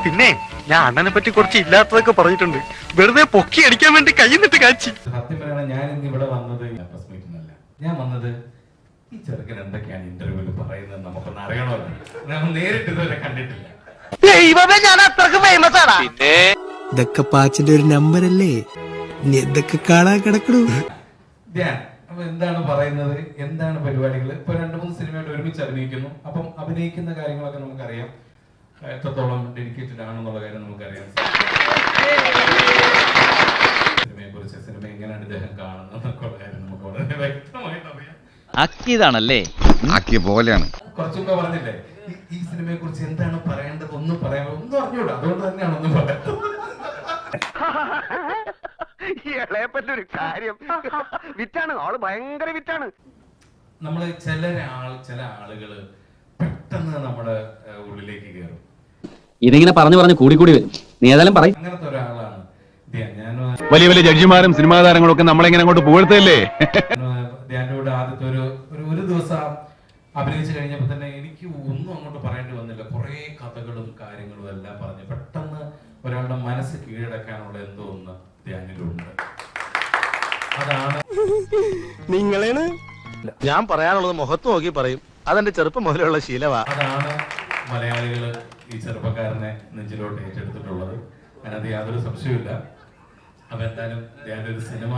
പിന്നെ ഞാൻ അണ്ണനെ പറ്റി കുറച്ച് ഇല്ലാത്തതൊക്കെ പറഞ്ഞിട്ടുണ്ട്. വെറുതെ പൊക്കി അടിക്കാൻ വേണ്ടി കൈന്നിട്ട് കാച്ചി. സത്യം പറയണ ഞാൻ ഇന്ന് ഇവിടെ വന്നത് പ്രസ് മീറ്റിനല്ല. ഞാൻ വന്നത് ഈ ചെറുക്കൻ എന്തൊക്കെയാണ് ഇന്റർവ്യൂവിൽ പറയുന്നത് നമുക്കൊന്ന് അറിയണമല്ലോ. നമ്മൾ നേരിട്ട് ഇതുവരെ കണ്ടിട്ടില്ല. ഞാൻ അത്രക്ക് ഫേമസ് ആണ്. പിന്നെ ഇതൊക്കെ പാച്ചിന്റെ ഒരു നമ്പർ അല്ലേ? ഇനി എന്തൊക്കെ കാണാൻ കിടക്കണു. അപ്പൊ എന്താണ് പറയുന്നത്, എന്താണ് പരിപാടികൾ? ഇപ്പൊ 2-3 സിനിമയായിട്ട് ഒരുമിച്ച് അഭിനയിക്കുന്നു. അപ്പം അഭിനയിക്കുന്ന കാര്യങ്ങളൊക്കെ നമുക്കറിയാം, എത്രത്തോളം ഡെഡിക്കേറ്റഡ് ആണെന്നുള്ള കാര്യം നമുക്കറിയാം. സിനിമയെ കുറിച്ച്, സിനിമ എങ്ങനെയാണ് ഇദ്ദേഹം കാണുന്നത് കാര്യം നമുക്ക് വളരെ വ്യക്തമായിട്ട് അറിയാം. ആക്കിയതാണല്ലേ? ആക്കിയ പോലെയാണ്. കുറച്ചു മുമ്പ് പറഞ്ഞില്ലേ ഈ സിനിമയെ കുറിച്ച് എന്താണ് പറയേണ്ടത്, ഒന്നും പറയാൻ ഒന്നും അറിഞ്ഞൂടാ. അതുകൊണ്ട് തന്നെയാണ് ഒന്നും പറയാത്തത്. ഇളയപ്പറ്റൊരു കാര്യം വിറ്റാണ്, ആള് ഭയങ്കര വിറ്റാണ്. നമ്മള് ചില ആളുകള് പെട്ടെന്ന് നമ്മുടെ ഉള്ളിലേക്ക് കയറും. ഇതിങ്ങനെ പറഞ്ഞു പറഞ്ഞു കൂടി കൂടി വരും. നീ ഏതായാലും പറയും. അങ്ങനത്തെ ഒരാളാണ് ഞാൻ. വലിയ വലിയ ജഡ്ജിമാരും സിനിമാ താരങ്ങളും ഒക്കെ നമ്മളെങ്ങനെ അങ്ങോട്ട് പുകഴ്ത്തല്ലേ? ധ്യാന്റെ കൂടെ ആദ്യത്തെ ഒരു ദിവസം അഭിനയിച്ചു കഴിഞ്ഞപ്പോ തന്നെ എനിക്ക് ഒന്നും അങ്ങോട്ട് പറയേണ്ടി വന്നില്ല. കുറെ കഥകളും കാര്യങ്ങളും എല്ലാം പറഞ്ഞ് പെട്ടെന്ന് ഒരാളുടെ മനസ്സ് കീഴടക്കാനുള്ള എന്തോ ഒന്ന് ധ്യാനിലുണ്ട്. അതാണ് നിങ്ങളാണ് ഞാൻ പറയാനുള്ളത് മുഖത്ത് നോക്കി പറയും. അതെന്റെ ചെറുപ്പം മുതലുള്ള ശീലവാ. അതാണ് മലയാളികള് ഈ ചെറുപ്പക്കാരനെ നെഞ്ചിലോട്ട് ഏറ്റെടുത്തിട്ടുള്ളത്. അതിനകത്ത് യാതൊരു സംശയമില്ല. അപ്പൊ എന്തായാലും ധ്യാന്റെ ഒരു സിനിമ